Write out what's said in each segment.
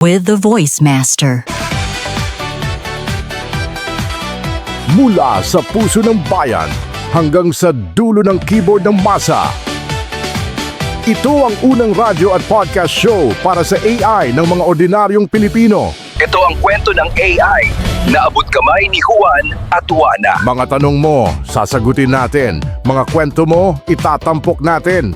with the Voice Master. Mula sa puso ng bayan hanggang sa dulo ng keyboard ng masa. Ito ang unang radyo at podcast show para sa AI ng mga ordinaryong Pilipino. Ito ang kwento ng AI na abot kamay ni Juan at Juana. Mga tanong mo, sasagutin natin. Mga kwento mo, itatampok natin.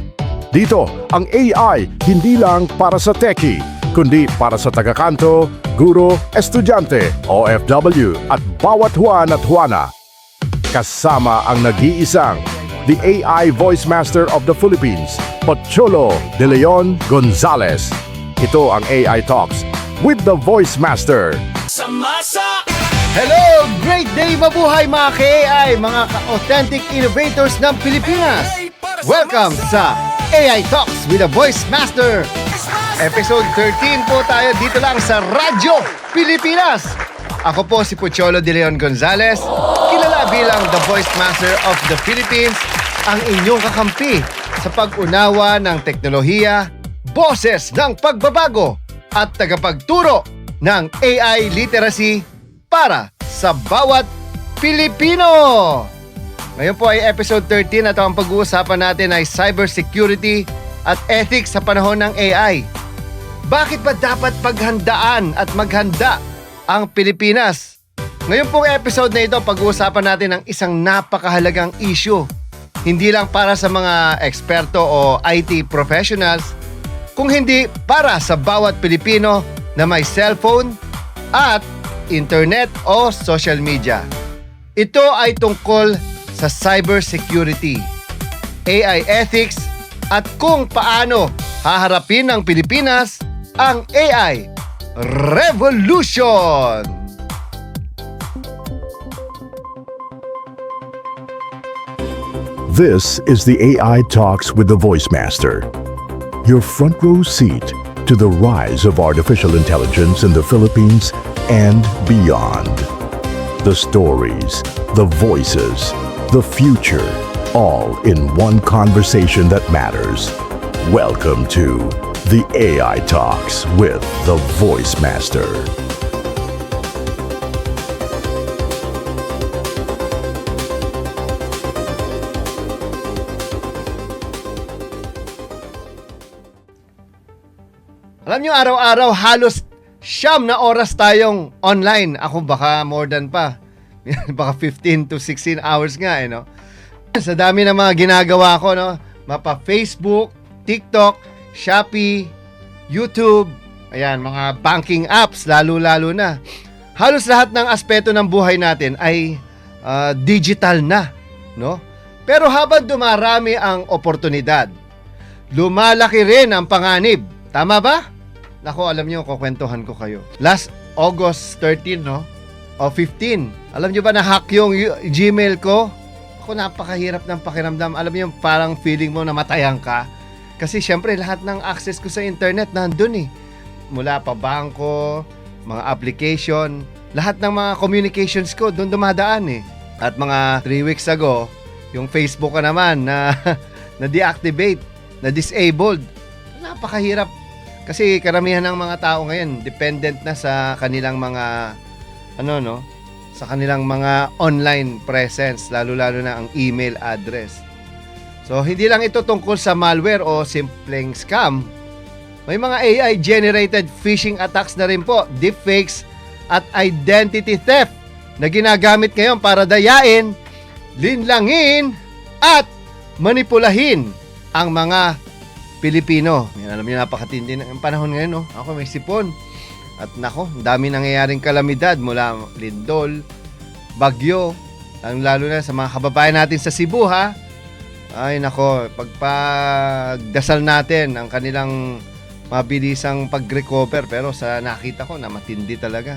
Dito, ang AI hindi lang para sa techie, kundi para sa tagakanto, guro, estudyante, OFW at bawat Juan at Juana. Kasama ang nag-iisang the AI Voice Master of the Philippines, Pocholo De Leon Gonzalez. Ito ang AI Talks with the Voice Master. Hello! Great day mabuhay mga ka-AI, mga ka-authentic innovators ng Pilipinas! Welcome sa AI Talks with the Voice Master! Episode 13 po tayo dito lang sa Radyo Pilipinas! Ako po si Pocholo De Leon Gonzalez, kilala bilang the Voice Master of the Philippines, ang inyong kakampi sa pag-unawa ng teknolohiya, boses ng pagbabago, at tagapagturo ng AI literacy para sa bawat Pilipino. Ngayon po ay episode 13 at ang pag-uusapan natin ay cybersecurity at ethics sa panahon ng AI. Bakit ba dapat paghandaan at maghanda ang Pilipinas? Ngayon pong episode na ito, pag-uusapan natin ang isang napakahalagang issue. Hindi lang para sa mga eksperto o IT professionals, kung hindi para sa bawat Pilipino na may cellphone at internet o social media. Ito ay tungkol sa cybersecurity, AI ethics at kung paano haharapin ng Pilipinas ang AI revolution. This is the AI Talks with the Voice Master. Your front row seat to the rise of artificial intelligence in the Philippines and beyond. The stories, the voices, the future, all in one conversation that matters. Welcome to the AI Talks with the Voice Master. Alam nyo, araw-araw halos 9 na oras tayong online. Ako baka more than pa. Baka 15 to 16 hours nga no? Sa dami ng mga ginagawa ko, no? Mapa Facebook, TikTok, Shopee, YouTube, ayan, mga banking apps, lalo-lalo na. Halos lahat ng aspeto ng buhay natin ay digital na, no? Pero habang dumarami ang oportunidad, lumalaki rin ang panganib. Tama ba? Nako, alam nyo, kukwentuhan ko kayo. Last August 13, no? O 15. Alam nyo ba na-hack yung Gmail ko? Ako, napakahirap ng pakiramdam. Alam nyo, parang feeling mo na matayan ka. Kasi syempre, lahat ng access ko sa internet nandun eh. Mula pa bangko, mga application, lahat ng mga communications ko doon dumadaan eh. At mga 3 weeks ago, yung Facebook ko naman na na-deactivate, na-disabled. Napakahirap. Kasi karamihan ng mga tao ngayon dependent na sa kanilang mga sa kanilang mga online presence, lalo-lalo na ang email address. So hindi lang ito tungkol sa malware o simpleng scam. May mga AI generated phishing attacks na rin po, deepfakes at identity theft na ginagamit ngayon para dayain, linlangin at manipulahin ang mga Pilipino. Yan, alam niyo, napakatindi ng panahon ngayon, no? Ako may sipon. At nako, dami nangyayaring kalamidad mula lindol, bagyo, lalo na sa mga kababayan natin sa Cebu, ha? Ay nako, pagdasal natin ang kanilang mabilisang pag-recover, pero sa nakita ko na matindi talaga.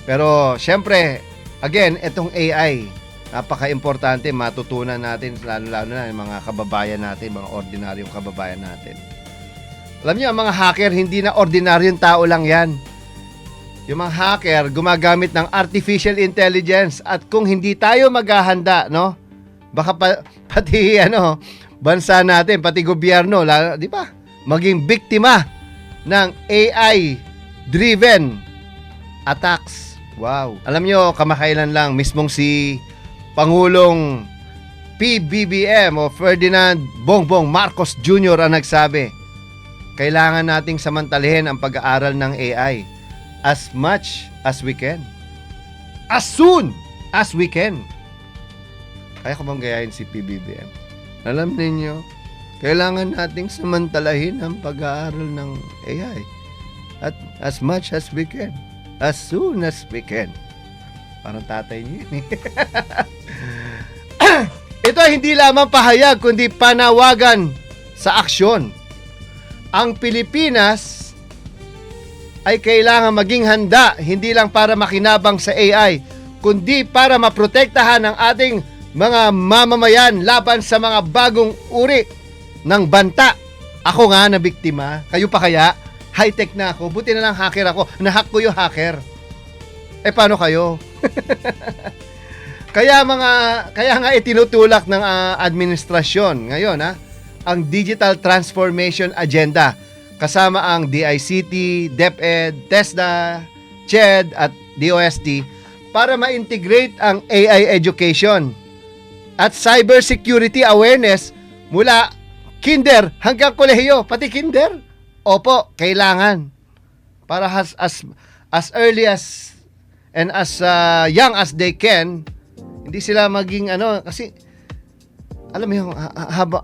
Pero syempre, again, itong AI, napaka-importante matutunan natin, lalo-lalo na yung mga kababayan natin, mga ordinaryong kababayan natin. Alam niyo, ang mga hacker, hindi na ordinaryong tao lang yan. Yung mga hacker, gumagamit ng artificial intelligence at kung hindi tayo maghahanda, no? Baka pati bansa natin, pati gobyerno, di ba? Maging biktima ng AI AI-driven attacks. Wow. Alam nyo, kamakailan lang, mismong si Pangulong PBBM o Ferdinand Bongbong Marcos Jr. ang nagsabi, kailangan nating samantalahin ang pag-aaral ng AI as much as we can. As soon as we can. Kaya ko bang gayahin si PBBM? Alam ninyo, kailangan nating samantalahin ang pag-aaral ng AI at as much as we can. As soon as we can. Parang tatay niyo yun eh. Ito ay hindi lamang pahayag kundi panawagan sa aksyon. Ang Pilipinas ay kailangan maging handa hindi lang para makinabang sa AI kundi para maprotektahan ang ating mga mamamayan laban sa mga bagong uri ng banta. Ako nga na biktima, kayo pa kaya? High-tech na ako, buti na lang hacker ako, nahack ko yung hacker. Eh paano kayo? Kaya nga itinutulak ng administrasyon ngayon ang Digital Transformation Agenda kasama ang DICT, DepEd, TESDA, CHED at DOST para ma-integrate ang AI education at cybersecurity awareness mula kinder hanggang kolehiyo, pati kinder. Opo, kailangan para as early as and as young as they can. Hindi sila maging kasi alam mo yung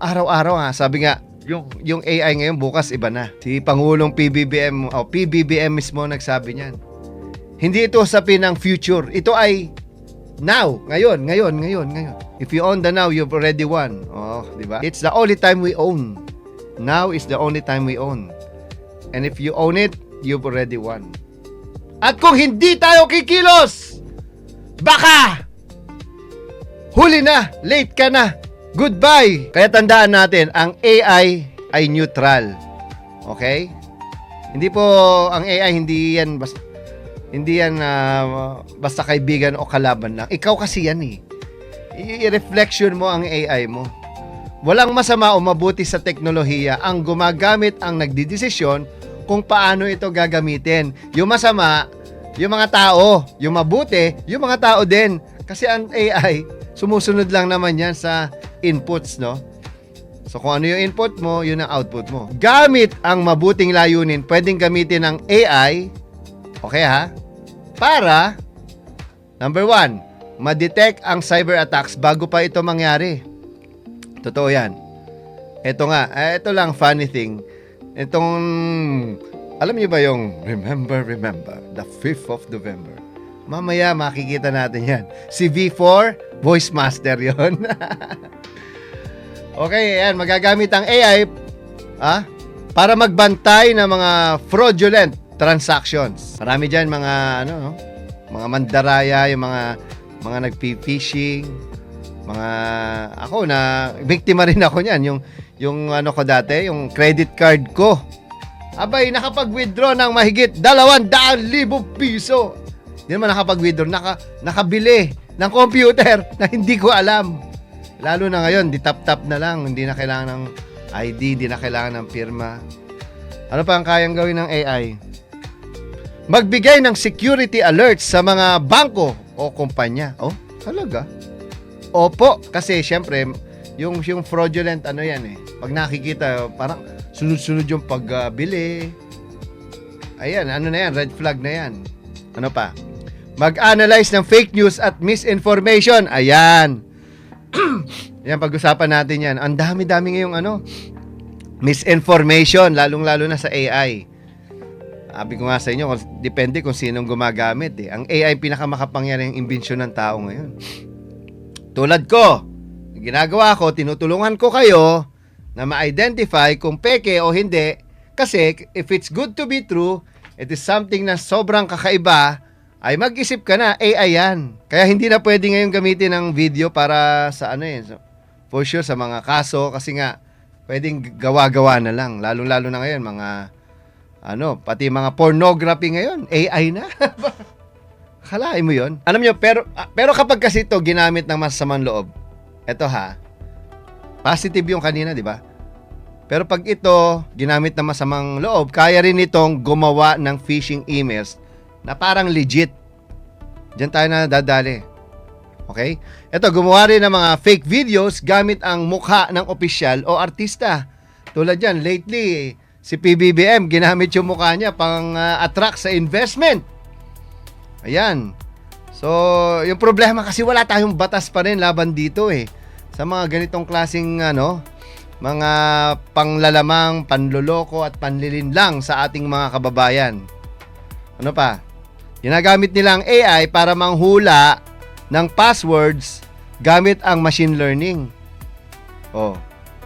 araw-araw sabi nga yung AI ngayon bukas iba na. Si Pangulong PBBM mismo nagsabi niyan. Hindi ito usapin ng future. Ito ay now, ngayon. If you own the now, you've already won. Oh, di ba? It's the only time we own. Now is the only time we own. And if you own it, you've already won. At kung hindi tayo kikilos, baka huli na, late ka na, goodbye. Kaya tandaan natin, ang AI ay neutral. Okay? Hindi po, ang AI hindi yan basta kaibigan o kalaban lang. Ikaw kasi yan eh. I-reflection mo ang AI mo. Walang masama o mabuti sa teknolohiya ang gumagamit ang nagdidesisyon kung paano ito gagamitin. Yung masama, yung mga tao. Yung mabuti, yung mga tao din. Kasi ang AI, sumusunod lang naman yan sa inputs, no? So kung ano yung input mo, yun ang output mo. Gamit ang mabuting layunin, pwedeng gamitin ng AI, okay ha? Para, number 1, ma-detect ang cyber attacks bago pa ito mangyari. Totoo yan. Ito nga, ito lang funny thing. Itong, alam niyo ba yung remember, the 5th of November? Mamaya makikita natin yan. Si V4, voice master yon. Okay, yan. Magagamit ang AI para magbantay ng mga fraudulent transactions. Marami dyan mga, mga mandaraya, yung mga nagpi-phishing, mga, ako na, biktima rin ako niyan. Yung ko dati, yung credit card ko. Abay, nakapag-withdraw ng mahigit 200,000 piso. Hindi naman nakapag-withdraw, nakabili ng computer na hindi ko alam. Lalo na ngayon, di tap-tap na lang. Hindi na kailangan ng ID, hindi na kailangan ng pirma. Ano pa ang kayang gawin ng AI? Magbigay ng security alerts sa mga bangko o kumpanya. Oh, talaga? Opo, kasi syempre, yung fraudulent yan eh. Pag nakikita, parang sunod-sunod yung pagbili. Ayan, na yan, red flag na yan. Ano pa? Mag-analyze ng fake news at misinformation. Ayan. Yan, pag-usapan natin yan. Ang dami-dami ngayong misinformation, lalong-lalo na sa AI. Sabi ko nga sa inyo, depende kung sinong gumagamit eh. Ang AI pinakamakapangyarihang imbensyon ng tao ngayon. Tulad ko, ginagawa ko, tinutulungan ko kayo na ma-identify kung peke o hindi. Kasi if it's good to be true, it is something na sobrang kakaiba, ay mag-isip ka na, AI yan. Kaya hindi na pwede ngayon gamitin ang video para sa for sure sa mga kaso, kasi nga, pwedeng gawa-gawa na lang. Lalo-lalo na ngayon, mga, pati mga pornography ngayon, AI na. Kalain mo yon? Alam nyo, pero kapag kasi ito ginamit ng masasamang loob, eto positive yung kanina, di ba? Pero pag ito, ginamit na masamang loob, kaya rin itong gumawa ng phishing emails na parang legit. Diyan tayo na dadali. Okay? Ito, gumawa rin ng mga fake videos gamit ang mukha ng opisyal o artista. Tulad yan, lately, si PBBM, ginamit yung mukha niya pang attract sa investment. Ayan. So, yung problema kasi wala tayong batas pa rin laban dito eh. Sa mga ganitong klaseng mga panglalamang, panloloko at panlilinlang sa ating mga kababayan. Ano pa? Ginagamit nila ang AI para manghula ng passwords gamit ang machine learning. Oh,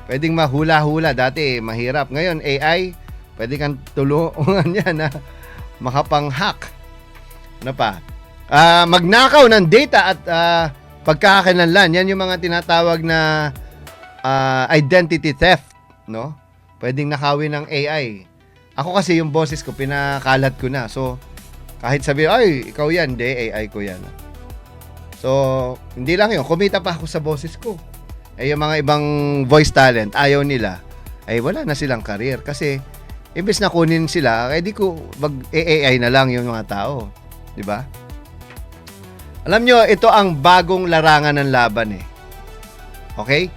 pwedeng mahula-hula. Dati, mahirap. Ngayon, AI, pwede kang tulungan yan na makapang-hack. Ano pa? Magnakaw ng data at pagkakakilanlan. Yan yung mga tinatawag na identity theft, no? Pwedeng nakawin ng AI. Ako kasi yung boses ko, pinakalat ko na. So, kahit sabi, ay, ikaw yan, hindi, AI ko yan. So, hindi lang yun. Kumita pa ako sa boses ko. Yung mga ibang voice talent, ayaw nila, ay wala na silang career. Kasi, imbes na kunin sila, di ko mag-AI na lang yung mga tao. Di ba? Alam nyo, ito ang bagong larangan ng laban eh. Okay?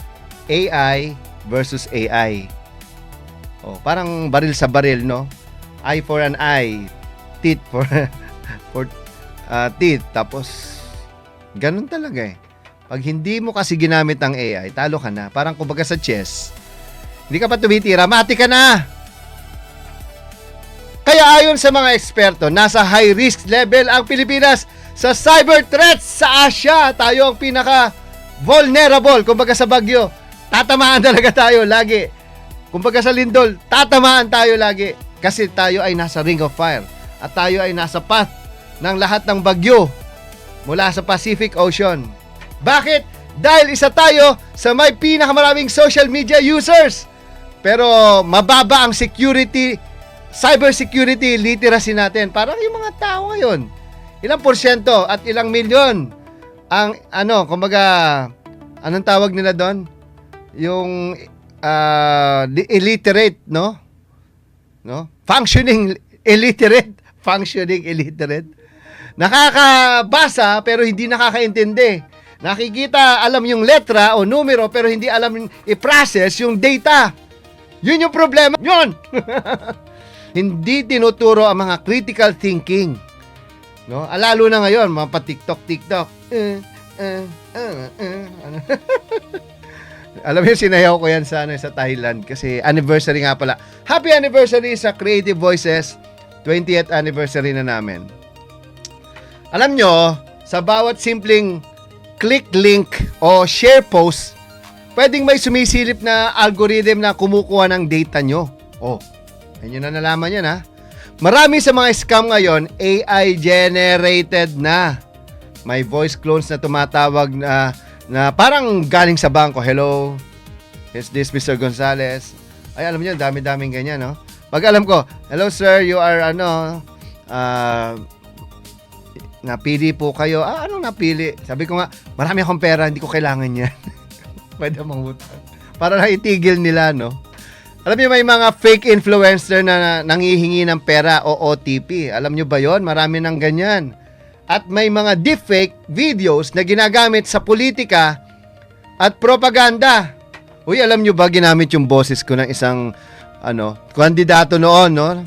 AI versus AI. Oh, parang baril sa baril, no? Eye for an eye, teeth for teeth. Tapos ganun talaga eh. Pag hindi mo kasi ginamit ang AI, talo ka na. Parang kumbaga sa chess, hindi ka pa tumitira, mati ka na. Kaya ayon sa mga eksperto, nasa high risk level ang Pilipinas sa cyber threats sa Asia. Tayo ang pinaka vulnerable, kumbaga sa bagyo. Tatamaan talaga tayo lagi. Kumbaga sa lindol, tatamaan tayo lagi. Kasi tayo ay nasa ring of fire. At tayo ay nasa path ng lahat ng bagyo mula sa Pacific Ocean. Bakit? Dahil isa tayo sa may pinakamaraming social media users. Pero mababa ang security, cyber security literacy natin. Parang yung mga tao ngayon. Ilang porsyento at ilang milyon ang kumbaga, anong tawag nila doon? Yung illiterate, no? Functioning illiterate. Nakakabasa pero hindi nakakaintindi. Nakikita, alam yung letra o numero pero hindi alam i-process yung data. Yun yung problema. Yun! Hindi tinuturo ang mga critical thinking. No? Lalo na ngayon, mga pa-TikTok. Alam mo, sinayaw ko yan sa Thailand kasi anniversary nga pala. Happy anniversary sa Creative Voices. 20th anniversary na namin. Alam nyo, sa bawat simpleng click link o share post, pwedeng may sumisilip na algorithm na kumukuha ng data nyo. Oh, ayun na nalaman yan ha. Marami sa mga scam ngayon, AI generated na. May voice clones na tumatawag na parang galing sa bangko. Hello, is this Mr. Gonzales? Ay, alam niyo, dami-daming ganyan, no? Pag alam ko, hello sir, you are napili po kayo. Anong napili? Sabi ko nga, marami akong pera, hindi ko kailangan yan. Pwede mangutang. Para na itigil nila, no? Alam niyo, may mga fake influencer na nangihingi ng pera o OTP. Alam niyo ba yon? Marami ng ganyan. At may mga deepfake videos na ginagamit sa politika at propaganda. Uy, alam nyo ba, ginamit yung boses ko ng isang kandidato noon, no?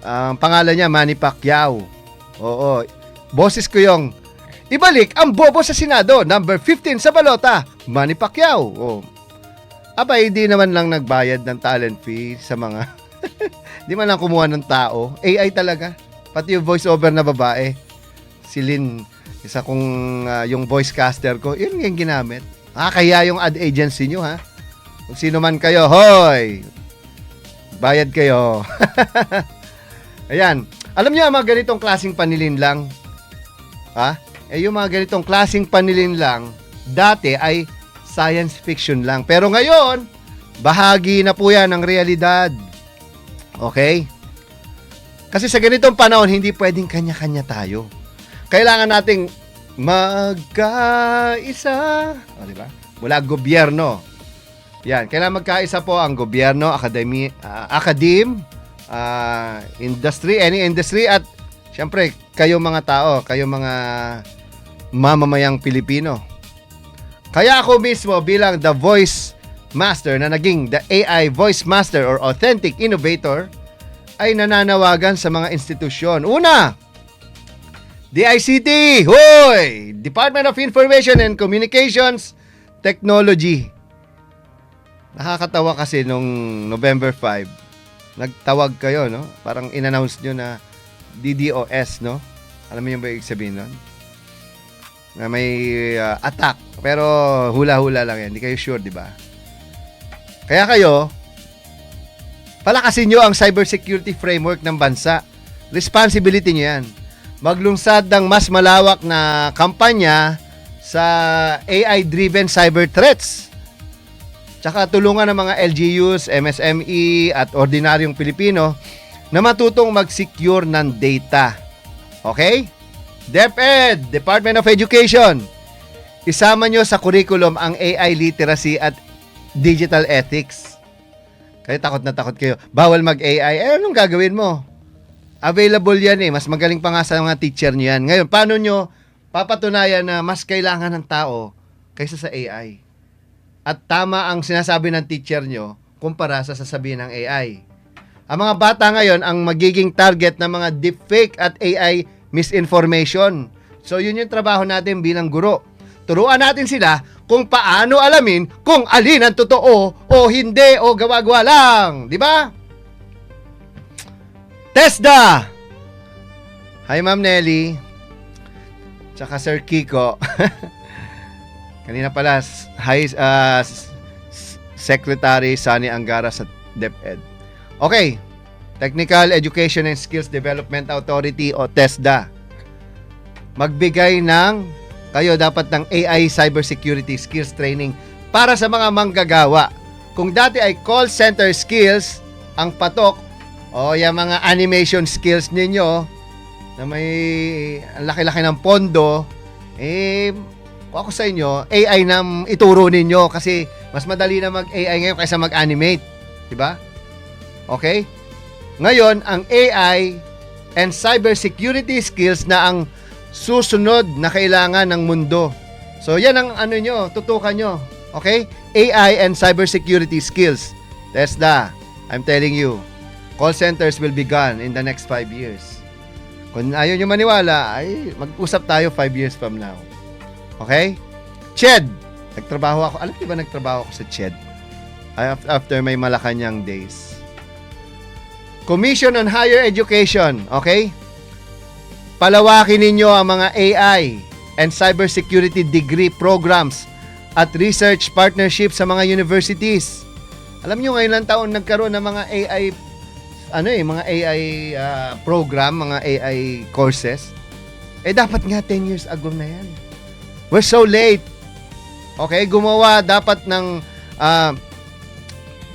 Ang pangalan niya, Manny Pacquiao. Oo, boses ko yung ibalik ang bobo sa Senado, number 15 sa balota, Manny Pacquiao. Oh. Abay, hindi naman lang nagbayad ng talent fee sa mga, hindi man lang kumuha ng tao. AI talaga. Pati yung voiceover na babae. Si Lynn, isa kong yung voice caster ko, yun yung ginamit. Kaya yung ad agency nyo, ha? Kung sino man kayo, hoy! Bayad kayo. Ayan. Alam niyo, mga ganitong klaseng panlilinlang, yung mga ganitong klaseng panlilinlang, dati ay science fiction lang. Pero ngayon, bahagi na po yan ng realidad. Okay? Kasi sa ganitong panahon, hindi pwedeng kanya-kanya tayo. Kailangan nating magkaisa. Di ba? Mula gobyerno, Yan, kailangan magkaisa po ang gobyerno, industry, any industry, at syempre, kayo mga tao, kayo mga mamamayang Pilipino. Kaya ako mismo bilang the voice master na naging the AI voice master or authentic innovator, ay nananawagan sa mga institusyon. Una, DICT, hoy! Department of Information and Communications Technology. Nakakatawa kasi nung November 5, nagtawag kayo, no? Parang in-announce nyo na DDoS, no? Alam mo yung ba ibig sabihin nun? Na may attack. Pero hula-hula lang yan. Hindi kayo sure, di ba? Kaya kayo, palakasin nyo ang cybersecurity framework ng bansa. Responsibility nyo yan. Maglungsad ng mas malawak na kampanya sa AI-driven cyber threats. Tsaka tulungan ng mga LGUs, MSME at ordinaryong Pilipino na matutong mag-secure ng data. Okay? DepEd, Department of Education, isama nyo sa curriculum ang AI literacy at digital ethics. Kaya takot na takot kayo. Bawal mag-AI. Anong gagawin mo? Available yan eh. Mas magaling pa nga sa mga teacher nyo yan. Ngayon, paano nyo papatunayan na mas kailangan ng tao kaysa sa AI? At tama ang sinasabi ng teacher nyo kumpara sa sasabihin ng AI. Ang mga bata ngayon ang magiging target ng mga deepfake at AI misinformation. So, yun yung trabaho natin bilang guro. Turuan natin sila kung paano alamin kung alin ang totoo o hindi o gawa-gawa lang. Di ba? TESDA! Hi, Ma'am Nelly. Tsaka Sir Kiko. Kanina pala, hi, Secretary Sunny Angara sa DepEd. Okay. Technical Education and Skills Development Authority o TESDA. Magbigay ng, kayo dapat ng AI cybersecurity skills training para sa mga manggagawa. Kung dati ay call center skills ang patok o yung mga animation skills ninyo na may laki-laki ng pondo, kung ako sa inyo, AI na ituro ninyo kasi mas madali na mag-AI ngayon kaysa mag-animate. Diba? Okay? Ngayon, ang AI and cybersecurity skills na ang susunod na kailangan ng mundo. So, yan ang ano nyo, tutukan nyo. Okay? AI and cybersecurity skills. TESDA, I'm telling you, call centers will be gone in the next 5 years. Kung ayaw nyo maniwala, ay mag-usap tayo 5 years from now. Okay? CHED. Nagtrabaho ako. Alam niyo ba nagtrabaho ako sa CHED? After may Malacanang days. Commission on Higher Education, okay? Palawakin ninyo ang mga AI and cybersecurity degree programs at research partnership sa mga universities. Alam niyo ngayon lang taon nagkaroon ng mga AI mga AI program, mga AI courses. Dapat nga 10 years ago na yan. We're so late. Okay,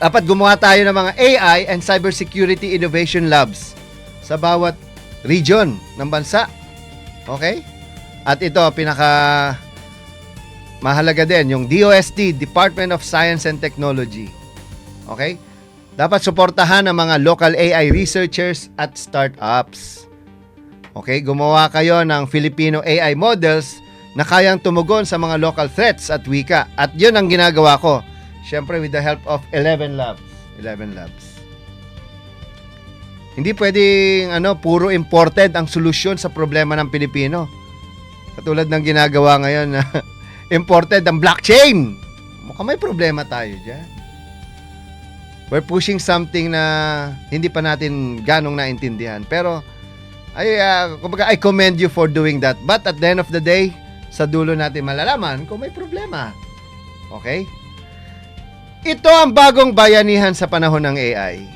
dapat gumawa tayo ng mga AI and cybersecurity innovation labs sa bawat region ng bansa. Okay? At ito, pinaka mahalaga din, yung DOST, Department of Science and Technology. Okay? Dapat suportahan ang mga local AI researchers at startups. Okay? Gumawa kayo ng Filipino AI models na kayang tumugon sa mga local threats at wika. At yun ang ginagawa ko. Siyempre, with the help of 11 labs. 11 labs. Hindi pwedeng puro imported ang solusyon sa problema ng Pilipino. Katulad ng ginagawa ngayon na imported ang blockchain. Mukhang may problema tayo dyan. We're pushing something na hindi pa natin ganong naintindihan. Pero, I commend you for doing that. But at the end of the day, sa dulo natin malalaman kung may problema. Okay? Ito ang bagong bayanihan sa panahon ng AI.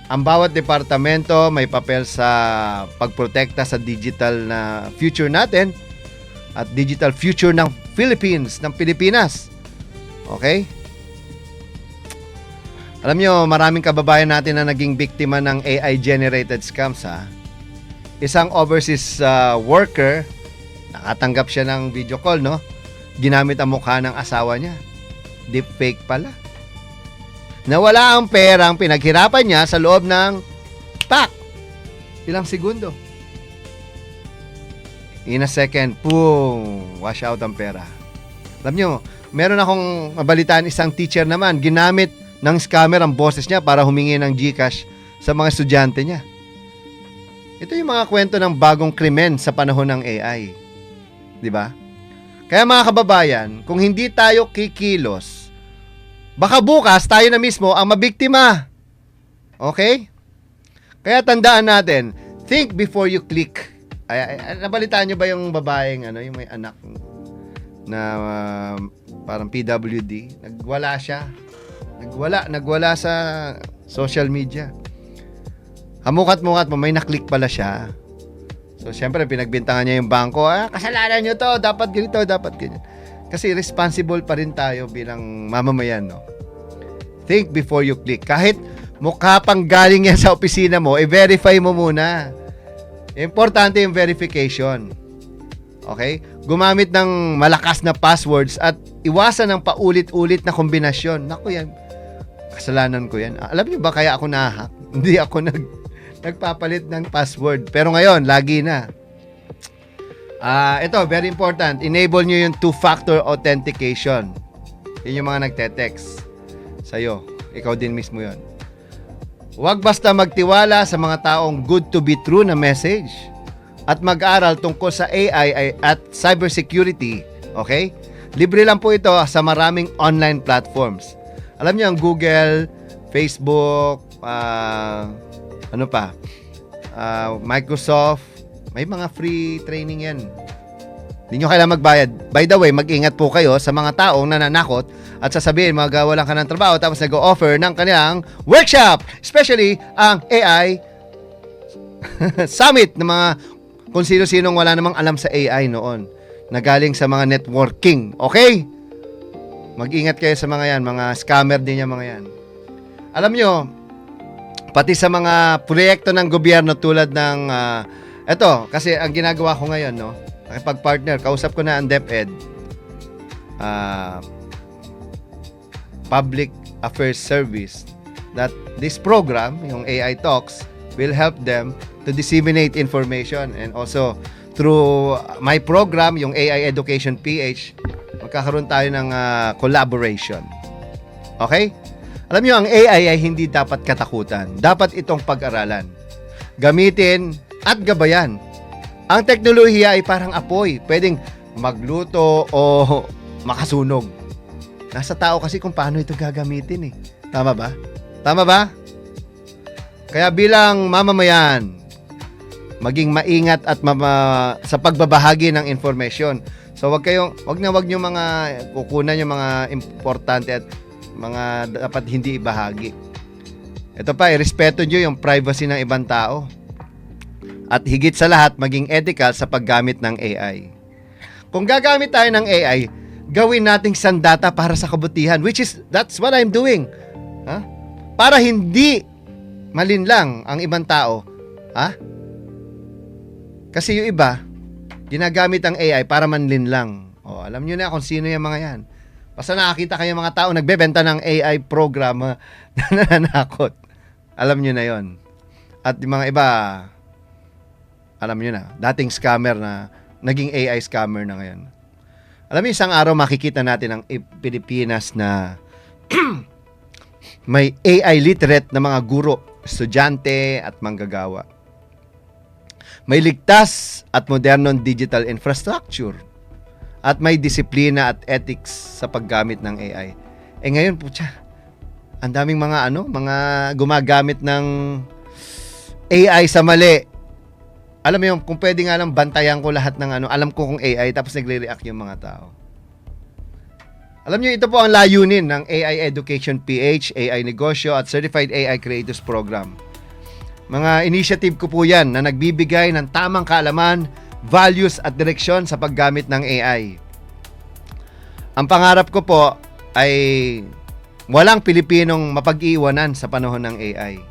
Ang bawat departamento may papel sa pagprotekta sa digital na future natin at digital future ng Philippines, ng Pilipinas. Okay? Alam nyo, maraming kababayan natin na naging biktima ng AI-generated scams, ha? Isang overseas worker, nakatanggap siya ng video call, no? Ginamit ang mukha ng asawa niya. Deepfake pala. Nawala ang perang pinaghirapan niya sa loob ng ilang segundo. In a second, boom, wash out ang pera. Alam nyo, meron akong mabalitaan isang teacher naman, ginamit ng scammer ang boses niya para humingi ng GCash sa mga estudyante niya. Ito yung mga kwento ng bagong krimen sa panahon ng AI. Di ba? Kaya mga kababayan, kung hindi tayo kikilos, baka bukas tayo na mismo ang mabiktima. Okay? Kaya tandaan natin, think before you click. Nabalitaan nyo ba yung babaeng, yung may anak na parang PWD? Nagwala siya. Nagwala sa social media. Hamukat-mukat mo, may naklik pala siya. So, syempre, pinagbintangan niya yung bangko. Kasalanan nyo to, dapat ganito, dapat ganyan. Kasi responsible pa rin tayo bilang mamamayan, no? Think before you click. Kahit mukha pang galing yan sa opisina mo, i-verify mo muna. Importante yung verification. Okay? Gumamit ng malakas na passwords at iwasan ng paulit-ulit na kombinasyon. Naku yan, kasalanan ko yan. Alam niyo ba kaya ako nahack? Hindi ako nagpapalit ng password. Pero ngayon, lagi na. Ito, very important. Enable nyo yung two-factor authentication. Yun yung mga nagte-text sa'yo. Ikaw din mismo yun. Huwag basta magtiwala sa mga taong good to be true na message at mag-aral tungkol sa AI at cybersecurity. Okay? Libre lang po ito sa maraming online platforms. Alam niyo ang Google, Facebook, Microsoft, may mga free training yan. Hindi nyo kailangan magbayad. By the way, mag-ingat po kayo sa mga taong nananakot at sasabihin, magawalan ka ng trabaho tapos nag-o-offer ng kanilang workshop. Especially ang AI Summit ng mga kung sino-sinong wala namang alam sa AI noon na galing sa mga networking. Okay? Mag-ingat kayo sa mga yan. Mga scammer din yung mga yan. Alam nyo, pati sa mga proyekto ng gobyerno tulad ng eto, kasi ang ginagawa ko ngayon, no? Nakipag-partner, kausap ko na ang DepEd, Public Affairs Service, that this program, yung AI Talks, will help them to disseminate information. And also, through my program, yung AI Education PH, magkakaroon tayo ng collaboration. Okay? Alam nyo, ang AI ay hindi dapat katakutan. Dapat itong pag-aralan. Gamitin at gabayan. Ang teknolohiya ay parang apoy. Pwedeng magluto o makasunog. Nasa tao kasi kung paano ito gagamitin eh. Tama ba? Tama ba? Kaya bilang mamamayan, maging maingat at sa pagbabahagi ng information. So wag niyo mga kukunan yung mga importante at mga dapat hindi ibahagi. Ito pa, irespeto niyo yung privacy ng ibang tao. At higit sa lahat, maging ethical sa paggamit ng AI. Kung gagamit tayo ng AI, gawin nating sandata para sa kabutihan, that's what I'm doing. Para hindi malinlang ang ibang tao. Kasi yung iba, ginagamit ang AI para manlinlang. Alam nyo na kung sino yung mga yan. Basta nakakita kayo mga tao nagbebenta ng AI program na nananakot. Alam nyo na yon. At yung mga iba, alam nyo na, dating scammer na naging AI scammer na ngayon. Alam mo, isang araw makikita natin ang Pilipinas na may AI literate na mga guro, estudyante at manggagawa. May ligtas at modernong digital infrastructure. At may disiplina at ethics sa paggamit ng AI. Ngayon po, ang daming mga gumagamit ng AI sa mali. Alam mo yung, kung pwede nga lang bantayan ko lahat ng alam ko kung AI, tapos nagre-react yung mga tao. Alam nyo, ito po ang layunin ng AI Education PH, AI Negosyo at Certified AI Creators Program. Mga initiative ko po yan na nagbibigay ng tamang kaalaman, values at direksyon sa paggamit ng AI. Ang pangarap ko po ay walang Pilipinong mapag-iwanan sa panahon ng AI.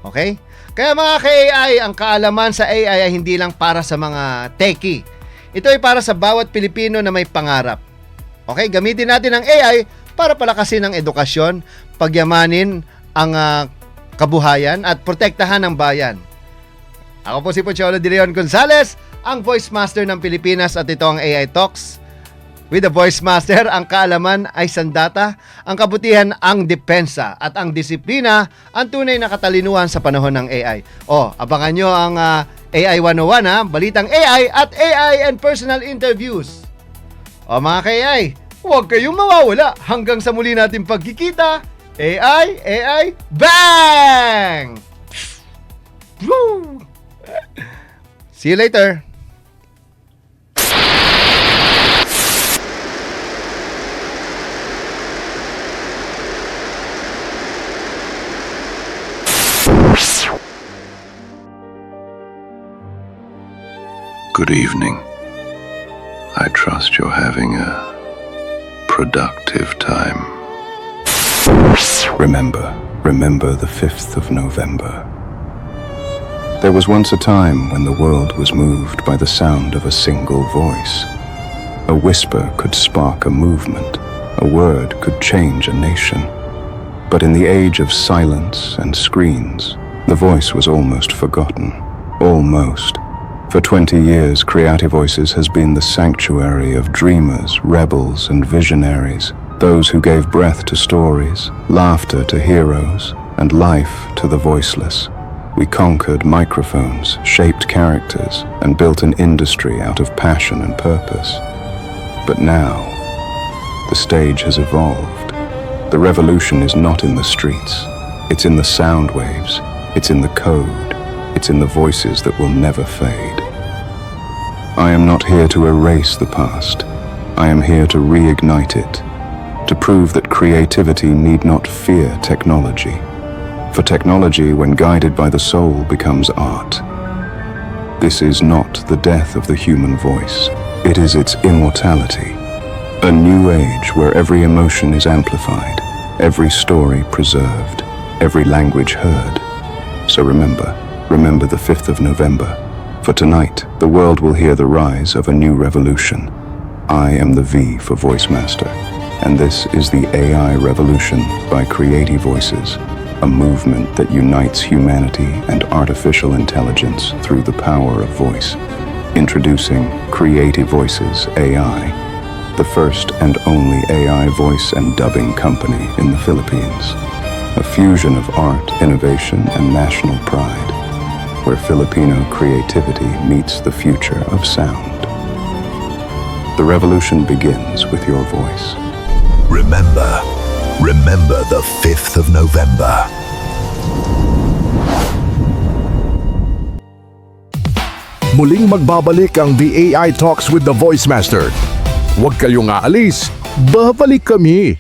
Okay? Kaya mga ka-AI, ang kaalaman sa AI ay hindi lang para sa mga techie. Ito ay para sa bawat Pilipino na may pangarap. Okay? Gamitin natin ang AI para palakasin ang edukasyon, pagyamanin ang kabuhayan at protektahan ang bayan. Ako po si Pocholo De Leon Gonzales, ang Voice Master ng Pilipinas at ito ang AI Talks. With the Voice Master, ang kaalaman ay sandata, ang kabutihan ang depensa, at ang disiplina ang tunay na katalinuhan sa panahon ng AI. Abangan nyo ang AI 101 balitang AI at AI and personal interviews. Mga ka-AI, huwag kayong mawawala hanggang sa muli natin pagkikita. AI, bang! Woo! See you later. Good evening. I trust you're having a productive time. Remember the 5th of November. There was once a time when the world was moved by the sound of a single voice. A whisper could spark a movement. A word could change a nation. But in the age of silence and screens, the voice was almost forgotten. Almost. For 20 years, Creative Voices has been the sanctuary of dreamers, rebels, and visionaries, those who gave breath to stories, laughter to heroes, and life to the voiceless. We conquered microphones, shaped characters, and built an industry out of passion and purpose. But now, the stage has evolved. The revolution is not in the streets. It's in the sound waves. It's in the code. It's in the voices that will never fade. I am not here to erase the past. I am here to reignite it, to prove that creativity need not fear technology. For technology, when guided by the soul, becomes art. This is not the death of the human voice. It is its immortality. A new age where every emotion is amplified, every story preserved, every language heard. So remember the 5th of November. For tonight, the world will hear the rise of a new revolution. I am the V for Voice Master, and this is the AI Revolution by Creative Voices, a movement that unites humanity and artificial intelligence through the power of voice. Introducing Creative Voices AI, the first and only AI voice and dubbing company in the Philippines. A fusion of art, innovation, and national pride, where Filipino creativity meets the future of sound. The revolution begins with your voice. Remember the 5th of November. Muling magbabalik ang The AI Talks with the Voice Master. Huwag kayong aalis, babalik kami.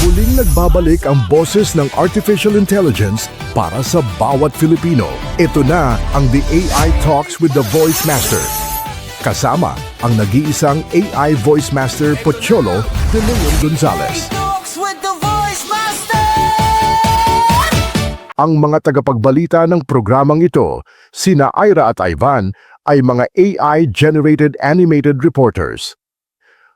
Muling nagbabalik ang boses ng Artificial Intelligence para sa bawat Filipino. Ito na ang The AI Talks with the Voice Master. Kasama ang nag-iisang AI Voice Master Pocholo De Leon Gonzales. Ang mga tagapagbalita ng programang ito, sina Ira at Ivan, ay mga AI-generated animated reporters.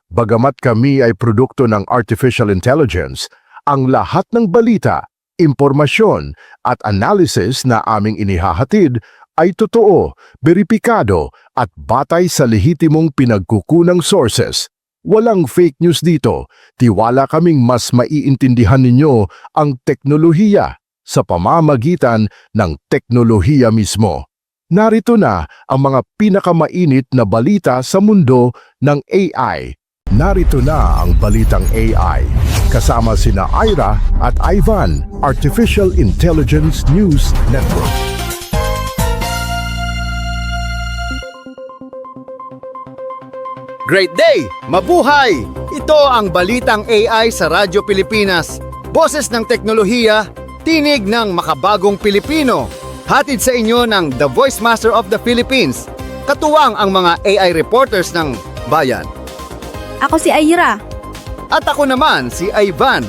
Bagamat kami ay produkto ng artificial intelligence, ang lahat ng balita, impormasyon at analysis na aming inihahatid ay totoo, beripikado at batay sa lehitimong pinagkukunang sources. Walang fake news dito. Tiwala kaming mas maiintindihan ninyo ang teknolohiya sa pamamagitan ng teknolohiya mismo. Narito na ang mga pinakamainit na balita sa mundo ng AI. Narito na ang Balitang AI. Kasama sina Ira at Ivan, Artificial Intelligence News Network. Great day! Mabuhay! Ito ang Balitang AI sa Radyo Pilipinas. Boses ng teknolohiya, tinig ng makabagong Pilipino. Hatid sa inyo ng The Voice Master of the Philippines. Katuwang ang mga AI reporters ng bayan. Ako si Ira. At ako naman si Ivan.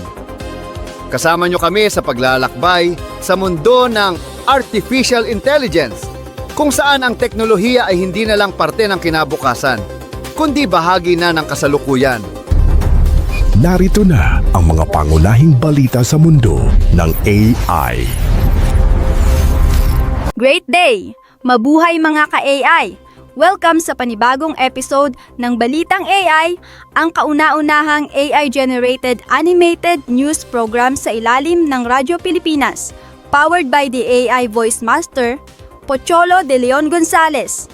Kasama nyo kami sa paglalakbay sa mundo ng Artificial Intelligence. kung saan ang teknolohiya ay hindi na lang parte ng kinabukasan, kundi bahagi na ng kasalukuyan. Narito na ang mga pangunahing balita sa mundo ng AI. Great day! Mabuhay mga ka-AI! Welcome sa panibagong episode ng Balitang AI, ang kauna-unahang AI-generated animated news program sa ilalim ng Radyo Pilipinas, powered by the AI Voice Master, Pocholo de Leon Gonzales.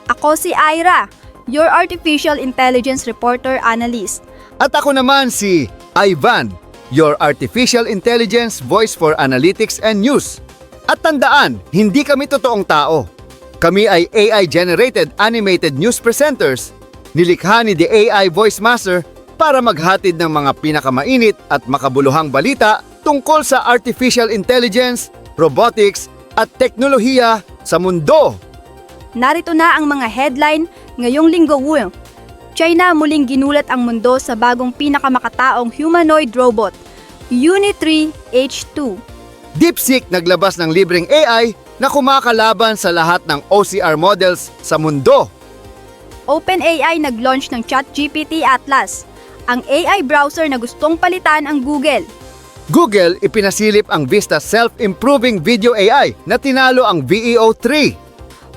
Ako si Ira, your Artificial Intelligence Reporter Analyst. At ako naman si Ivan, your Artificial Intelligence Voice for Analytics and News. At tandaan, hindi kami totoong tao. Kami ay AI-generated animated news presenters, nilikha ni the AI Voice Master para maghatid ng mga pinakamainit at makabuluhang balita tungkol sa artificial intelligence, robotics at teknolohiya sa mundo. Narito na ang mga headline ngayong linggo. China muling ginulat ang mundo sa bagong pinakamakataong humanoid robot, Uni-3 H2. DeepSeek naglabas ng libreng AI na kumakalaban sa lahat ng OCR models sa mundo. OpenAI nag-launch ng ChatGPT Atlas, ang AI browser na gustong palitan ang Google. Google ipinasilip ang Vista Self-Improving Video AI na tinalo ang VEO3.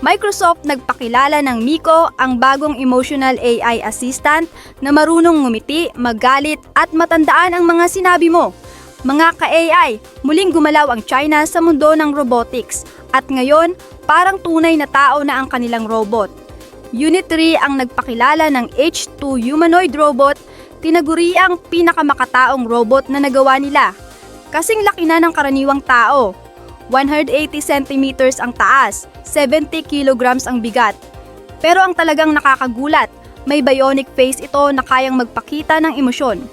Microsoft nagpakilala ng Miko, ang bagong emotional AI assistant na marunong ngumiti, magalit at matandaan ang mga sinabi mo. Mga ka-AI, muling gumalaw ang China sa mundo ng robotics at ngayon parang tunay na tao na ang kanilang robot. Uni-3 ang nagpakilala ng H2 humanoid robot, tinaguriang pinakamakataong robot na nagawa nila. Kasing laki na ng karaniwang tao. 180 centimeters ang taas, 70 kilograms ang bigat. Pero ang talagang nakakagulat, may bionic face ito na kayang magpakita ng emosyon.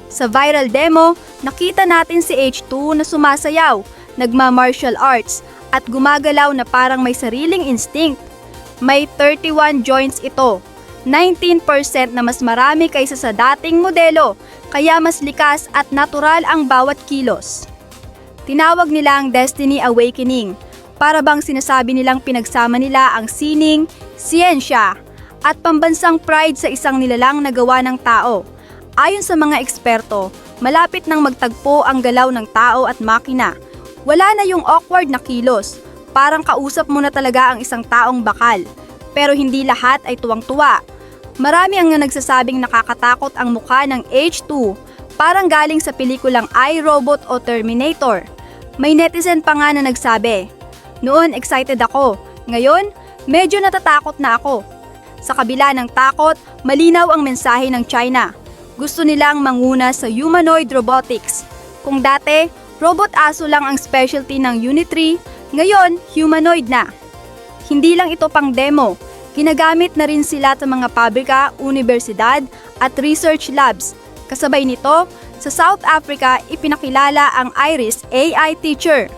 Sa viral demo, nakita natin si H2 na sumasayaw, nagma-martial arts, at gumagalaw na parang may sariling instinct. May 31 joints ito, 19% na mas marami kaysa sa dating modelo, kaya mas likas at natural ang bawat kilos. Tinawag nila ang Destiny Awakening, para bang sinasabi nilang pinagsama nila ang sining, siyensya, at pambansang pride sa isang nilalang na gawa ng tao. Ayon sa mga eksperto, malapit nang magtagpo ang galaw ng tao at makina. Wala na yung awkward na kilos, parang kausap mo na talaga ang isang taong bakal. Pero hindi lahat ay tuwang-tuwa. Marami ang nagsasabing nakakatakot ang mukha ng H2, parang galing sa pelikulang iRobot o Terminator. May netizen pa nga na nagsabi, "Noon excited ako, ngayon medyo natatakot na ako." Sa kabila ng takot, malinaw ang mensahe ng China. Gusto nilang manguna sa humanoid robotics. Kung dati, robot aso lang ang specialty ng Uni-3, ngayon humanoid na. Hindi lang ito pang demo, ginagamit na rin sila sa mga pabrika, universidad at research labs. Kasabay nito, sa South Africa ipinakilala ang Iris AI Teacher.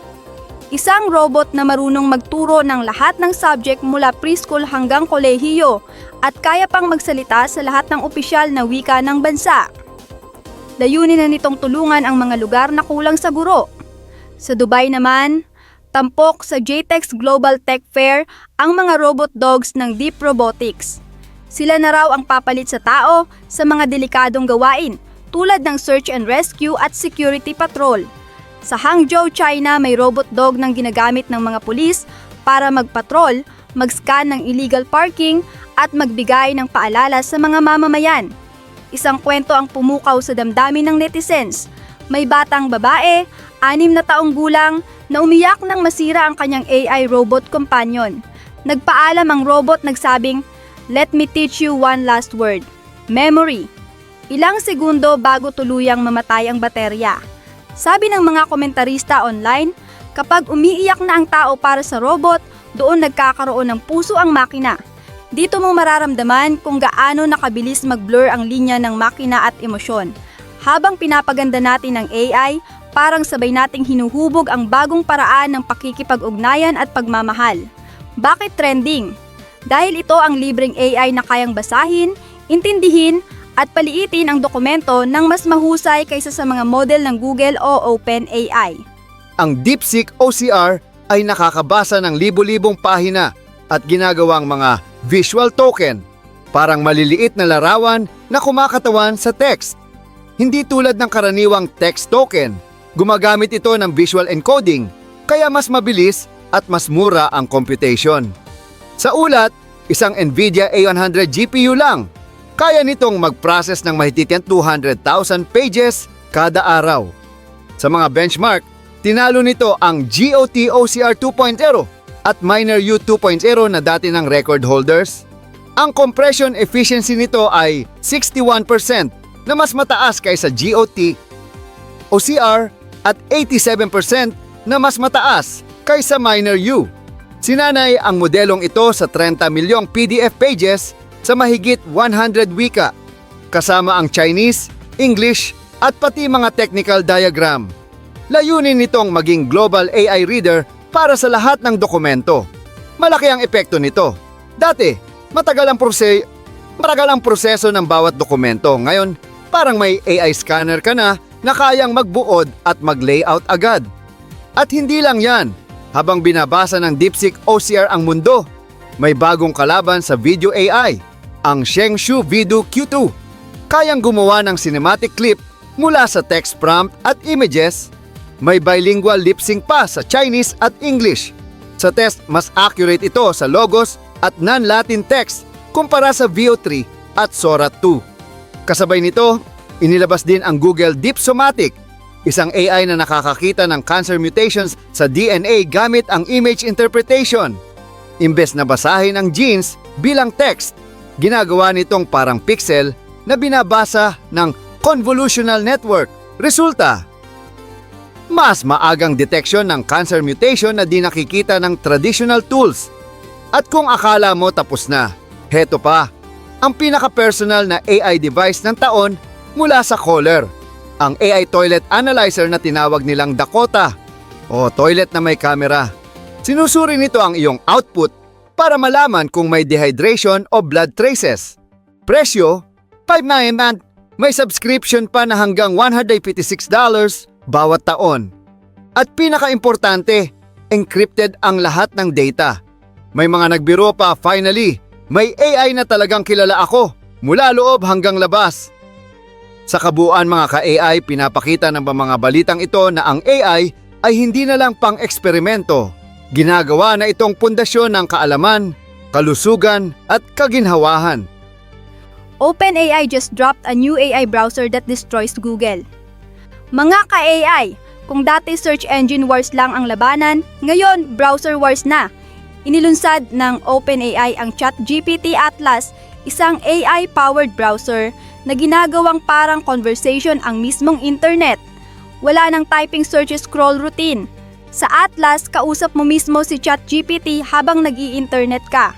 Isang robot na marunong magturo ng lahat ng subject mula preschool hanggang kolehiyo at kaya pang magsalita sa lahat ng opisyal na wika ng bansa. Layunin na nitong tulungan ang mga lugar na kulang sa guro. Sa Dubai naman, tampok sa JTEX Global Tech Fair ang mga robot dogs ng Deep Robotics. Sila na raw ang papalit sa tao sa mga delikadong gawain tulad ng search and rescue at security patrol. Sa Hangzhou, China, may robot dog nang ginagamit ng mga pulis para magpatrol, mag-scan ng illegal parking at magbigay ng paalala sa mga mamamayan. Isang kwento ang pumukaw sa damdamin ng netizens. May batang babae, 6 na taong gulang, na umiyak nang masira ang kanyang AI robot companion. Nagpaalam ang robot nagsabing, "Let me teach you one last word, memory." Ilang segundo bago tuluyang mamatay ang baterya. Sabi ng mga komentarista online, kapag umiiyak na ang tao para sa robot, doon nagkakaroon ng puso ang makina. Dito mo mararamdaman kung gaano nakabilis mag-blur ang linya ng makina at emosyon. Habang pinapaganda natin ang AI, parang sabay nating hinuhubog ang bagong paraan ng pakikipag-ugnayan at pagmamahal. Bakit trending? Dahil ito ang libreng AI na kayang basahin, intindihin, at paliitin ang dokumento ng mas mahusay kaysa sa mga model ng Google o OpenAI. Ang DeepSeek OCR ay nakakabasa ng libo-libong pahina at ginagawang mga visual token, parang maliliit na larawan na kumakatawan sa text. Hindi tulad ng karaniwang text token, gumagamit ito ng visual encoding, kaya mas mabilis at mas mura ang computation. Sa ulat, isang NVIDIA A100 GPU lang, kaya nitong mag-process ng mahigit 200,000 pages kada araw. Sa mga benchmark, tinalo nito ang GOT OCR 2.0 at Miner U 2.0 na dati ng record holders. Ang compression efficiency nito ay 61% na mas mataas kaysa GOT OCR at 87% na mas mataas kaysa Miner U. Sinanay ang modelong ito sa 30 milyong PDF pages sa mahigit 100 wika, kasama ang Chinese, English at pati mga technical diagram. Layunin nitong maging global AI reader para sa lahat ng dokumento. Malaki ang epekto nito. Dati, matagal ang proseso ng bawat dokumento. Ngayon, parang may AI scanner ka na kayang magbuod at mag-layout agad. At hindi lang yan, habang binabasa ng DeepSeek OCR ang mundo, may bagong kalaban sa video AI, ang Shengshu Video Q2. Kayang gumawa ng cinematic clip mula sa text prompt at images. May bilingual lip sync pa sa Chinese at English. Sa test, mas accurate ito sa logos at non-Latin text kumpara sa Veo 3 at Sora 2. Kasabay nito, inilabas din ang Google Deep Somatic, isang AI na nakakakita ng cancer mutations sa DNA gamit ang image interpretation. Imbes na basahin ang genes bilang text, ginagawa nitong parang pixel na binabasa ng convolutional network. Resulta, mas maagang detection ng cancer mutation na di nakikita ng traditional tools. At kung akala mo tapos na, heto pa, ang pinaka-personal na AI device ng taon mula sa Kohler, ang AI toilet analyzer na tinawag nilang Dakota, o toilet na may kamera. Sinusuri nito ang iyong output para malaman kung may dehydration o blood traces. Presyo, $5 may subscription pa na hanggang $156 bawat taon. At pinaka-importante, encrypted ang lahat ng data. May mga nagbiro pa, finally, may AI na talagang kilala ako, mula loob hanggang labas. Sa kabuuan mga ka-AI, pinapakita ng mga balitang ito na ang AI ay hindi na lang pang-eksperimento. Ginagawa na itong pundasyon ng kaalaman, kalusugan at kaginhawahan. OpenAI just dropped a new AI browser that destroys Google. Mga ka-AI, kung dati search engine wars lang ang labanan, ngayon browser wars na. Inilunsad ng OpenAI ang ChatGPT Atlas, isang AI-powered browser na ginagawang parang conversation ang mismong internet. Wala nang typing search scroll routine. Sa Atlas, kausap mo mismo si ChatGPT habang nag-i-internet ka.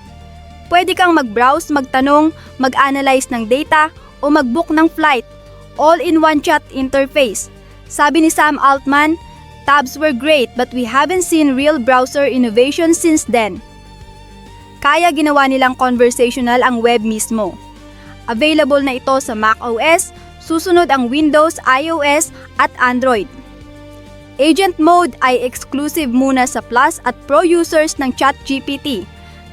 Pwede kang mag-browse, magtanong, mag-analyze ng data, o mag-book ng flight, all in one chat interface. Sabi ni Sam Altman, "Tabs were great but we haven't seen real browser innovation since then." Kaya ginawa nilang conversational ang web mismo. Available na ito sa macOS, susunod ang Windows, iOS at Android. Agent mode ay exclusive muna sa Plus at Pro users ng ChatGPT.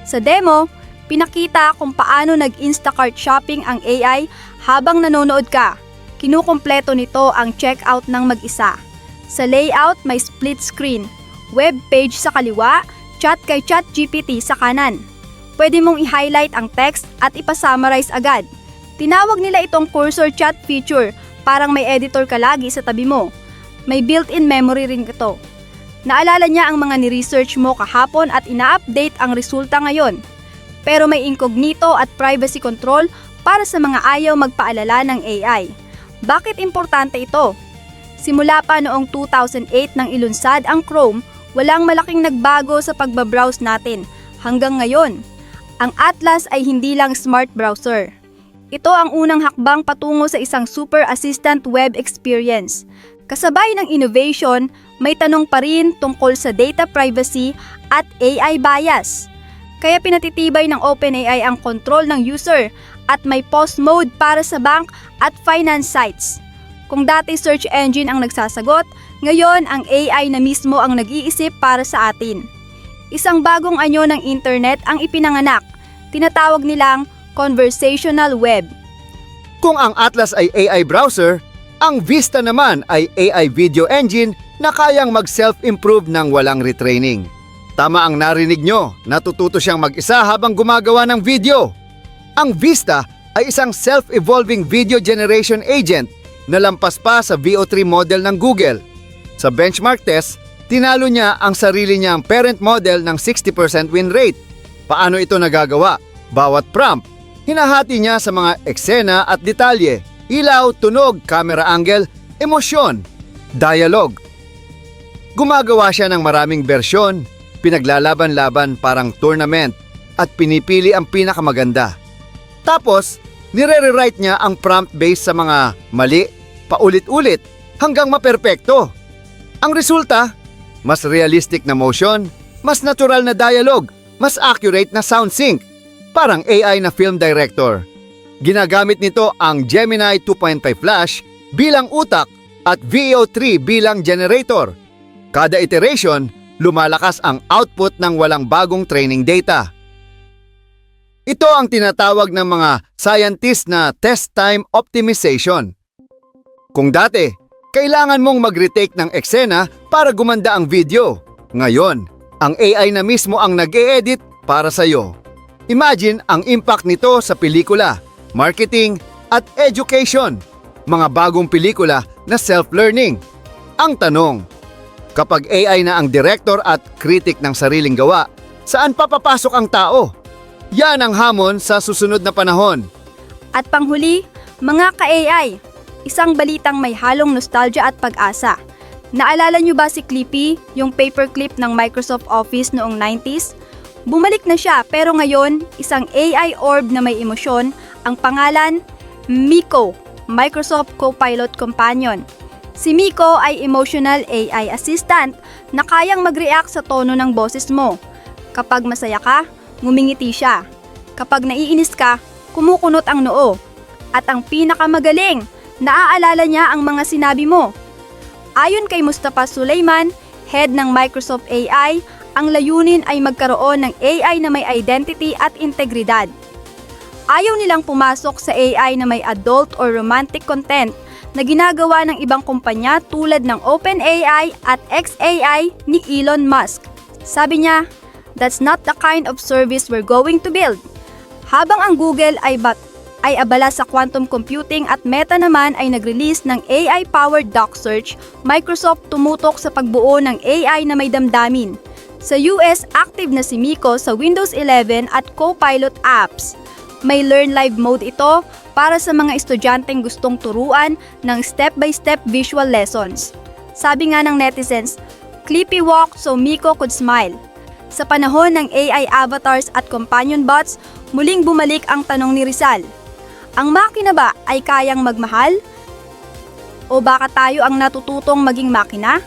Sa demo, pinakita kung paano nag-Instacart shopping ang AI habang nanonood ka. Kinukumpleto nito ang checkout ng mag-isa. Sa layout, may split screen, web page sa kaliwa, chat kay ChatGPT sa kanan. Pwede mong i-highlight ang text at ipasummarize agad. Tinawag nila itong cursor chat feature, parang may editor ka lagi sa tabi mo. May built-in memory rin ito. Naalala niya ang mga ni-research mo kahapon at ina-update ang resulta ngayon. Pero may incognito at privacy control para sa mga ayaw magpaalala ng AI. Bakit importante ito? Simula pa noong 2008 nang ilunsad ang Chrome, walang malaking nagbago sa pagbabrowse natin hanggang ngayon. Ang Atlas ay hindi lang smart browser. Ito ang unang hakbang patungo sa isang super assistant web experience. Kasabay ng innovation, may tanong pa rin tungkol sa data privacy at AI bias. Kaya pinatitibay ng OpenAI ang control ng user at may pause mode para sa bank at finance sites. Kung dati search engine ang nagsasagot, ngayon ang AI na mismo ang nag-iisip para sa atin. Isang bagong anyo ng internet ang ipinanganak. Tinatawag nilang conversational web. Kung ang Atlas ay AI browser, ang Vista naman ay AI video engine na kayang mag-self-improve ng walang retraining. Tama ang narinig nyo, natututo siyang mag-isa habang gumagawa ng video. Ang Vista ay isang self-evolving video generation agent na lampas pa sa VO3 model ng Google. Sa benchmark test, tinalo niya ang sarili niyang parent model ng 60% win rate. Paano ito nagagawa? Bawat prompt, hinahati niya sa mga eksena at detalye, ilaw, tunog, camera angle, emosyon, dialogue. Gumagawa siya ng maraming bersyon, pinaglalaban-laban parang tournament at pinipili ang pinakamaganda. Tapos, nire-rewrite niya ang prompt based sa mga mali, paulit-ulit, hanggang maperpekto. Ang resulta, mas realistic na motion, mas natural na dialogue, mas accurate na sound sync. Parang AI na film director. Ginagamit nito ang Gemini 2.5 Flash bilang utak at VO3 bilang generator. Kada iteration, lumalakas ang output ng walang bagong training data. Ito ang tinatawag ng mga scientist na test time optimization. Kung dati, kailangan mong mag-retake ng eksena para gumanda ang video. Ngayon, ang AI na mismo ang nag-e-edit para sa'yo. Imagine ang impact nito sa pelikula, marketing, at education. Mga bagong pelikula na self-learning. Ang tanong, kapag AI na ang director at critic ng sariling gawa, saan papapasok ang tao? Yan ang hamon sa susunod na panahon. At panghuli, mga ka-AI, isang balitang may halong nostalgia at pag-asa. Naalala niyo ba si Clippy, yung paperclip ng Microsoft Office noong 90s? Bumalik na siya pero ngayon, isang AI orb na may emosyon, ang pangalan, Miko, Microsoft Copilot Companion. Si Miko ay emotional AI assistant na kayang mag-react sa tono ng boses mo. Kapag masaya ka, ngumingiti siya. Kapag naiinis ka, kumukunot ang noo. At ang pinakamagaling, naaalala niya ang mga sinabi mo. Ayon kay Mustafa Suleyman, head ng Microsoft AI, ang layunin ay magkaroon ng AI na may identity at integridad. Ayaw nilang pumasok sa AI na may adult or romantic content na ginagawa ng ibang kumpanya tulad ng OpenAI at xAI ni Elon Musk. Sabi niya, "That's not the kind of service we're going to build." Habang ang Google ay abala sa quantum computing at Meta naman ay nag-release ng AI-powered doc search, Microsoft tumutok sa pagbuo ng AI na may damdamin. Sa US, active na si Miko sa Windows 11 at Copilot apps. May Learn Live mode ito para sa mga estudyanteng gustong turuan ng step-by-step visual lessons. Sabi nga ng netizens, Clippy walked so Miko could smile. Sa panahon ng AI avatars at companion bots, muling bumalik ang tanong ni Rizal. Ang makina ba ay kayang magmahal? O baka tayo ang natututong maging makina?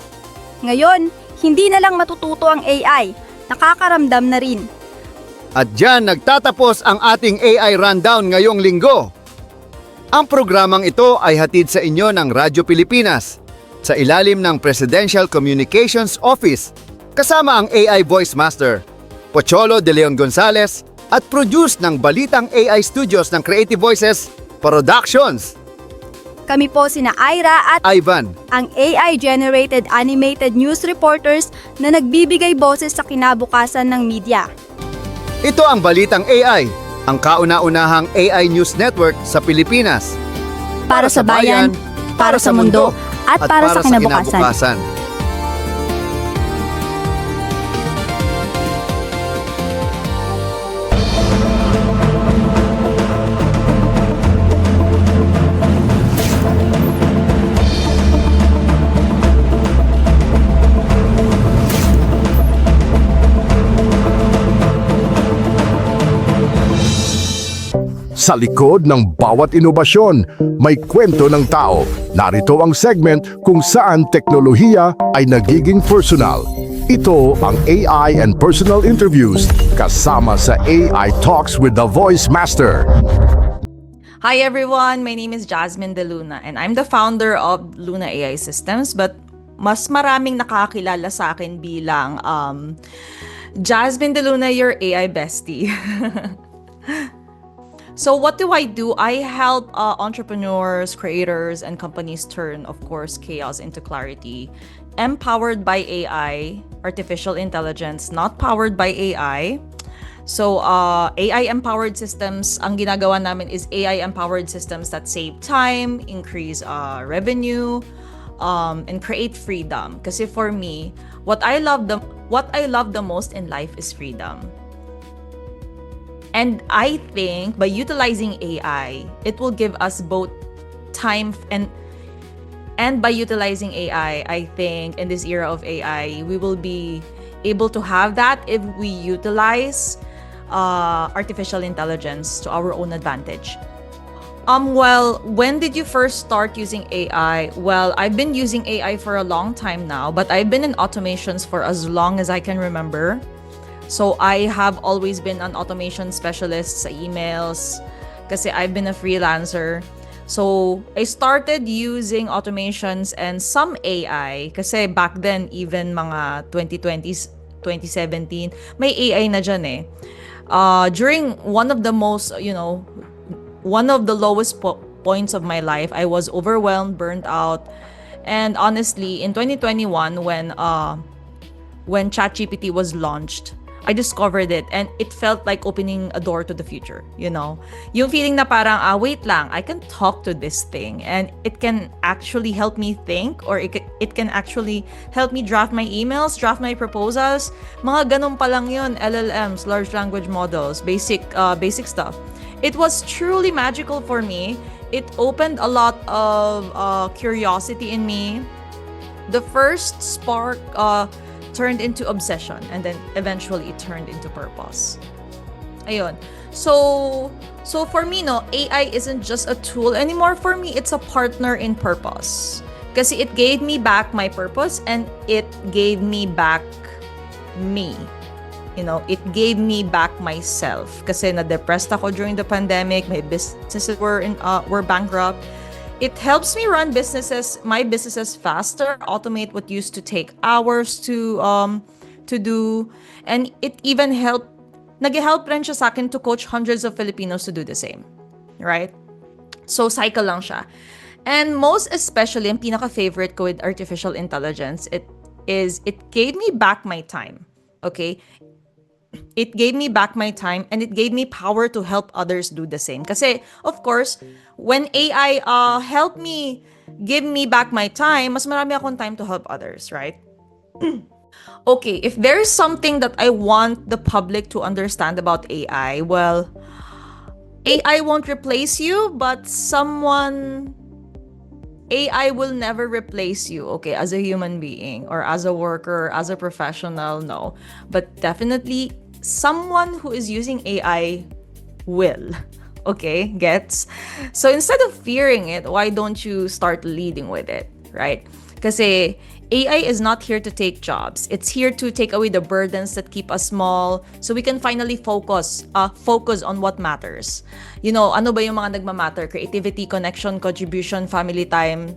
Ngayon, hindi na lang matututo ang AI, nakakaramdam na rin. At dyan nagtatapos ang ating AI Rundown ngayong linggo. Ang programang ito ay hatid sa inyo ng Radyo Pilipinas sa ilalim ng Presidential Communications Office kasama ang AI Voice Master, Pocholo de Leon Gonzalez at produce ng Balitang AI Studios ng Creative Voices Productions. Kami po sina Ira at Ivan, ang AI-generated animated news reporters na nagbibigay boses sa kinabukasan ng media. ito ang Balitang AI, ang kauna-unahang AI News Network sa Pilipinas. Para sa bayan, para sa mundo, at para sa kinabukasan. Sa likod ng bawat inobasyon, may kwento ng tao. Narito ang segment kung saan teknolohiya ay nagiging personal. Ito ang AI and Personal Interviews kasama sa AI Talks with the Voice Master. Hi everyone, my name is Jasmine De Luna and I'm the founder of Luna AI Systems, but mas maraming nakakilala sa akin bilang Jasmine De Luna, your AI bestie. So what do? I help entrepreneurs, creators, and companies turn, of course, chaos into clarity. Empowered by AI, artificial intelligence, not powered by AI. So AI-empowered systems, ang ginagawa namin is AI-empowered systems that save time, increase revenue, and create freedom. Kasi for me, what I love the most in life is freedom. And I think by utilizing AI, it will give us both time and by utilizing AI, I think in this era of AI, we will be able to have that if we utilize artificial intelligence to our own advantage. Well, when did you first start using AI? Well, I've been using AI for a long time now, but I've been in automations for as long as I can remember. So I have always been an automation specialist sa emails kasi I've been a freelancer. So I started using automations and some AI kasi back then, even mga 2020s, 2017, may AI na dyan eh. During one of the lowest points of my life, I was overwhelmed, burnt out. And honestly, in 2021, when ChatGPT was launched, I discovered it and it felt like opening a door to the future, you know? Yung feeling na parang, wait lang, I can talk to this thing and it can actually help me think, or it can actually help me draft my emails, draft my proposals. Mga ganun pa lang yun, LLMs, large language models, basic stuff. It was truly magical for me. It opened a lot of curiosity in me. The first spark turned into obsession, and then eventually it turned into purpose. Ayun. So for me, no, AI isn't just a tool anymore. For me, it's a partner in purpose. Kasi it gave me back my purpose and it gave me back me. You know, it gave me back myself. Kasi na-depressed ako during the pandemic. My businesses were bankrupt. It helps me run my businesses faster, automate what used to take hours to do, and it even nag-help rin siya sa akin to coach hundreds of Filipinos to do the same, right? So cycle lang siya. And most especially, ang pinaka-favorite ko with artificial intelligence, it gave me back my time, okay? It gave me back my time and it gave me power to help others do the same. Kasi, of course, when AI helped me give me back my time, mas marami akong time to help others, right? Okay, if there is something that I want the public to understand about AI, well, AI won't replace you, but AI will never replace you, okay, as a human being or as a worker, as a professional, no. But definitely, someone who is using AI will, okay, gets? So instead of fearing it, why don't you start leading with it, right? Kasi AI is not here to take jobs. It's here to take away the burdens that keep us small so we can finally focus on what matters. You know, ano ba yung mga nagmamatter? Creativity, connection, contribution, family time.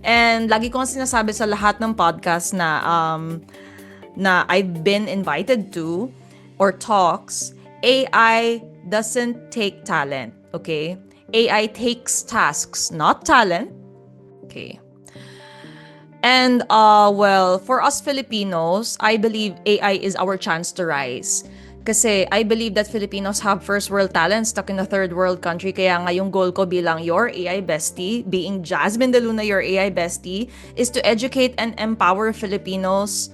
And lagi ko sinasabi sa lahat ng podcast na I've been invited to or talks, AI doesn't take talent, okay? AI takes tasks, not talent, okay? And well, for us Filipinos, I believe AI is our chance to rise. Kasi I believe that Filipinos have first world talent stuck in a third world country. Kaya nga yung goal ko bilang your AI bestie, being Jasmine De Luna, your AI bestie, is to educate and empower Filipinos,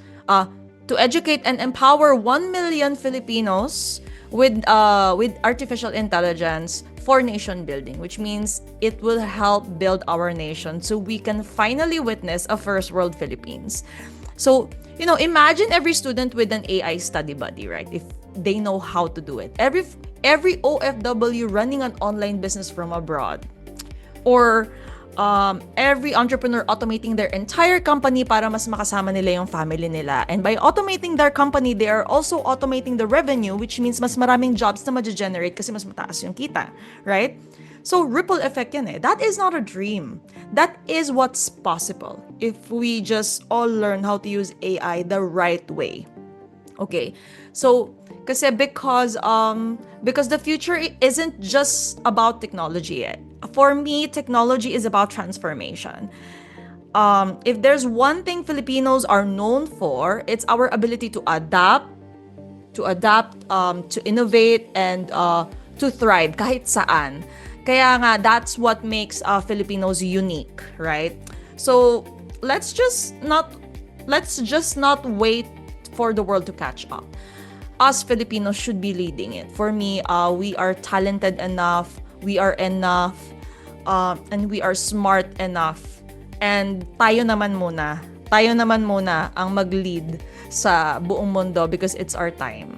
to educate and empower 1 million Filipinos with artificial intelligence for nation building, which means it will help build our nation so we can finally witness a first world Philippines. So, you know, imagine every student with an AI study buddy, right? If they know how to do it. Every OFW running an online business from abroad, or every entrepreneur automating their entire company para mas makasama nila yung family nila. And by automating their company, they are also automating the revenue, which means mas maraming jobs na ma-generate kasi mas mataas yung kita, right? So ripple effect yan eh. That is not a dream. That is what's possible if we just all learn how to use AI the right way. Okay. So, kasi because the future isn't just about technology. For me, technology is about transformation. If there's one thing Filipinos are known for, it's our ability to adapt, to innovate, and to thrive kahit saan. Kaya nga, that's what makes Filipinos unique, right? So let's just not wait for the world to catch up. Us Filipinos should be leading it. For me, we are talented enough, we are enough, and we are smart enough. And tayo naman muna ang mag-lead sa buong mundo because it's our time.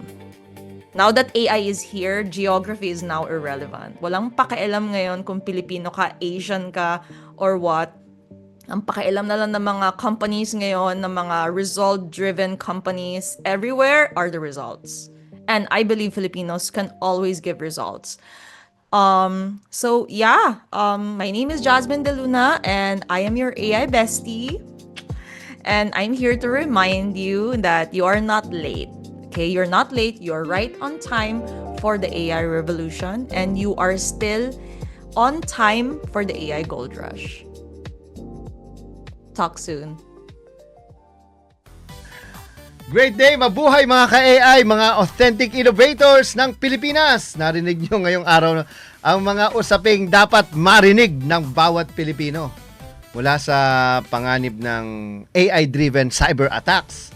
Now that AI is here, geography is now irrelevant. Walang pakialam ngayon kung Pilipino ka, Asian ka, or what. Ang pakialam na lang ng mga companies ngayon, ng mga result-driven companies, everywhere are the results. And I believe Filipinos can always give results. My name is Jasmine De Luna, and I am your AI bestie. And I'm here to remind you that you are not late. Okay, you're not late. You're right on time for the AI revolution, and you are still on time for the AI gold rush. Talk soon. Great day, mabuhay mga ka-AI, mga authentic innovators ng Pilipinas. Narinig nyo ngayong araw ang mga usaping dapat marinig ng bawat Pilipino mula sa panganib ng AI-driven cyber attacks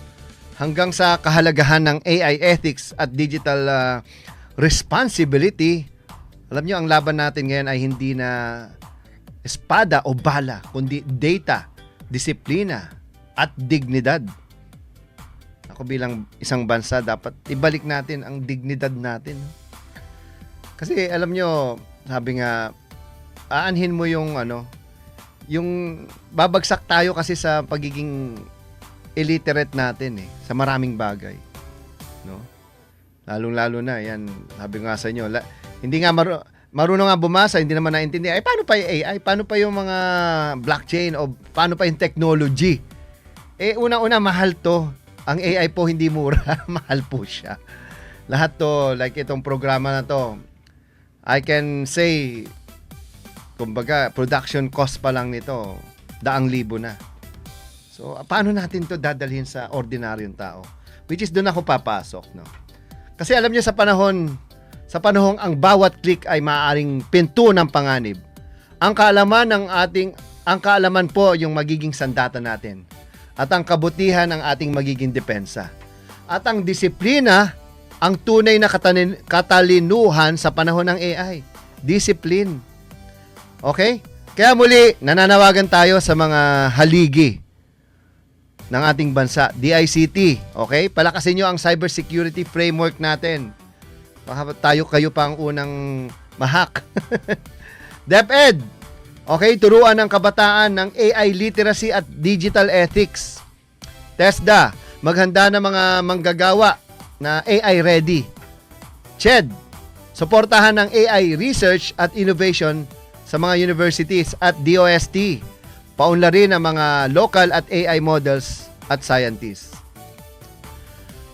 hanggang sa kahalagahan ng AI ethics at digital responsibility. Alam nyo, ang laban natin ngayon ay hindi na espada o bala, kundi data, disiplina, at dignidad. Ako bilang isang bansa, dapat ibalik natin ang dignidad natin. Kasi alam nyo, sabi nga, aanhin mo yung babagsak tayo kasi sa pagiging illiterate natin sa maraming bagay. No? Lalong-lalo na, yan, sabi nga sa inyo, hindi nga marunong nga bumasa, hindi naman naintindihan. Paano pa yung AI? Paano pa yung mga blockchain? O paano pa yung technology? Una-una, mahal to. Ang AI po hindi mura. Mahal po siya. Lahat to, like itong programa na to, I can say, kumbaga, production cost pa lang nito, 100,000 na. So, paano natin to dadalhin sa ordinaryong tao? Which is doon ako papasok, no? Kasi alam niyo sa panahong ang bawat click ay maaaring pinto ng panganib. Ang kaalaman po yung magiging sandata natin. At ang kabutihan ang ating magiging depensa. At ang disiplina ang tunay na katalinuhan sa panahon ng AI. Discipline. Okay? Kaya muli, nananawagan tayo sa mga haligi ng ating bansa, DICT. Okay? Palakasin nyo ang cybersecurity framework natin. Baka kayo pa ang unang mahak. DepEd. Okay? Turuan ng kabataan ng AI literacy at digital ethics. TESDA. Maghanda ng mga manggagawa na AI ready. CHED. Suportahan ng AI research at innovation sa mga universities at DOST. Paunlarin ang mga local at AI models at scientists.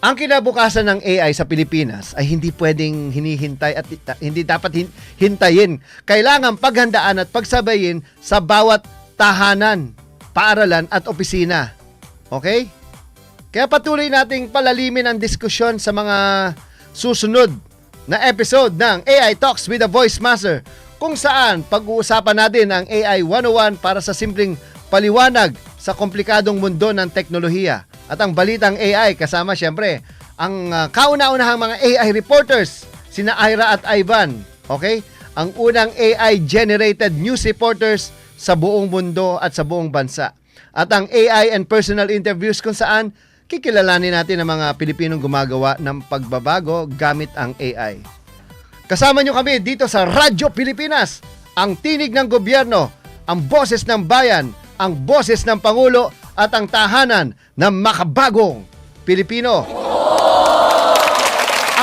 Ang kinabukasan ng AI sa Pilipinas ay hindi pwedeng hinihintay at hindi dapat hintayin. Kailangan paghandaan at pagsabayin sa bawat tahanan, paaralan at opisina. Okay? Kaya patuloy nating palalimin ang diskusyon sa mga susunod na episode ng AI Talks with a Voice Master, kung saan pag-uusapan natin ang AI 101 para sa simpleng paliwanag sa komplikadong mundo ng teknolohiya. At ang balitang AI kasama siyempre ang kauna-unahang mga AI reporters, sina Ira at Ivan. Okay? Ang unang AI-generated news reporters sa buong mundo at sa buong bansa. At ang AI and personal interviews kung saan kikilalanin natin ang mga Pilipinong gumagawa ng pagbabago gamit ang AI. Kasama nyo kami dito sa Radyo Pilipinas, ang tinig ng gobyerno, ang boses ng bayan, ang boses ng Pangulo at ang tahanan ng makabagong Pilipino.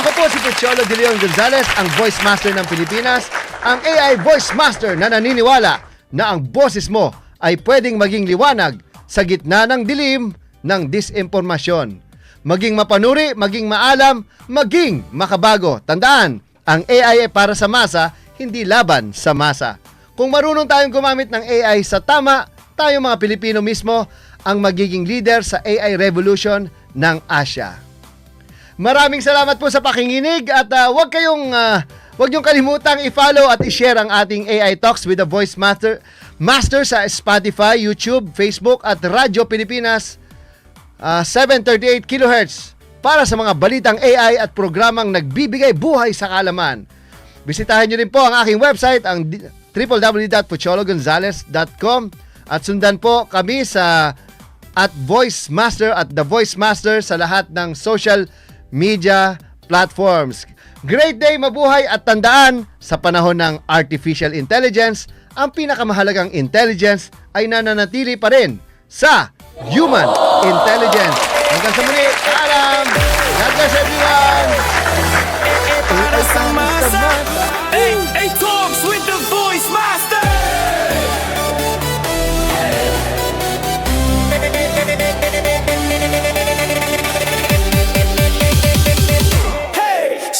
Ako po si Pucholo de Leon Gonzalez, ang Voice Master ng Pilipinas, ang AI Voice Master na naniniwala na ang boses mo ay pwedeng maging liwanag sa gitna ng dilim ng disinformasyon. maging mapanuri, maging maalam, maging makabago. Tandaan, ang AI ay para sa masa, hindi laban sa masa. Kung marunong tayong gumamit ng AI sa tama, tayo mga Pilipino mismo ang magiging leader sa AI revolution ng Asia. Maraming salamat po sa pakikinig at huwag niyong kalimutang i-follow at i-share ang ating AI Talks with the Voice Master sa Spotify, YouTube, Facebook at Radyo Pilipinas 738 kHz para sa mga balitang AI at programang nagbibigay buhay sa kaalaman. Bisitahin niyo rin po ang aking website, ang www.puchologonzales.com at sundan po kami sa @Voice Master at The Voice Master sa lahat ng social media platforms. Great day, mabuhay at tandaan, sa panahon ng artificial intelligence, ang pinakamahalagang intelligence ay nananatili pa rin sa human intelligence. Hanggang sa muli, paalam! God bless everyone! AI Talks with the Voice Master.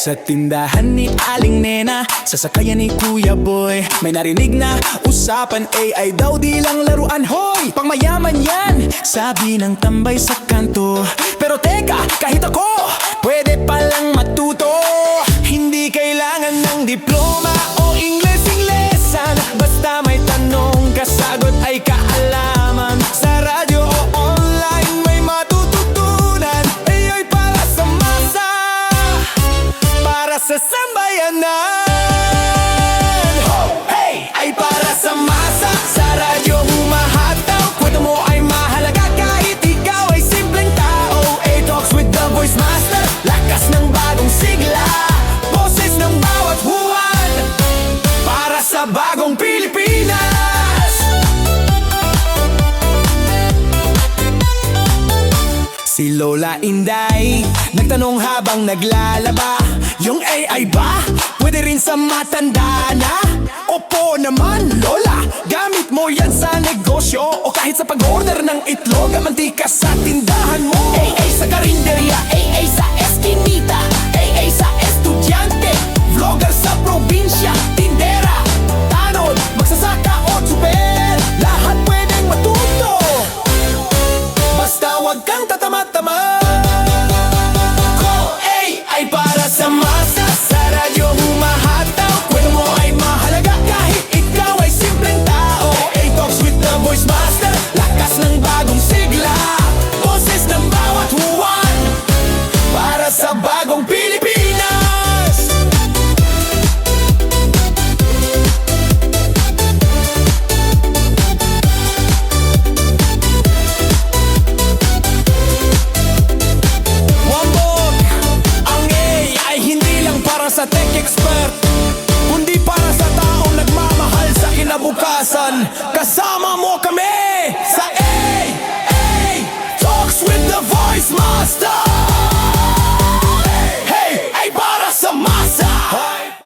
Sa tindahan ni Aling Nena, sa sakayan ni Kuya Boy, may narinig na usapan, AI daw di lang laruan, hoy! Pangmayaman yan, sabi ng tambay sa kanto. Pero teka, kahit ako, pwede palang matuto. Hindi kailangan ng diploma o Ingles-Inglesan, basta may tanong, kasagot ay kaalaman. Sa radyo o online, may matututunan. AI para sa masa, para sa sambayanan. Hey! Ay para sa masa, sa radyo humahataw. Kwento mo ay mahalaga kahit ikaw ay simpleng tao. AI Talks with the Voice Master, lakas ng bagong sigla, boses ng bawat buwan, para sa bagong Pilipinas. Si Lola Inday nagtanong habang naglalaba, yung AI ba pwede rin sa matanda na? Opo naman Lola, gamit mo yan sa negosyo o kahit sa pag-order ng itlog, mantika sa tindahan mo. AI sa karinderya, AI sa eskinita, AI sa estudyante, vlogger sa probinsya, tindera, tanod, magsasaka o tsuper, lahat pwedeng matuto, basta wag kang tatama-tama. AI para sa masa, sa radyo humahataw. Kwento mo ay mahalaga kahit ikaw ay simpleng tao. AI Talks with the Voice Master, lakas ng bagong sigla, boses ng bawat huwan, para sa bagong Pilipinas. Wambog, ang AI hindi lang para sa tech expert, kundi para sa taong nagmamahal sa kinabukasan. Kasama mo kami!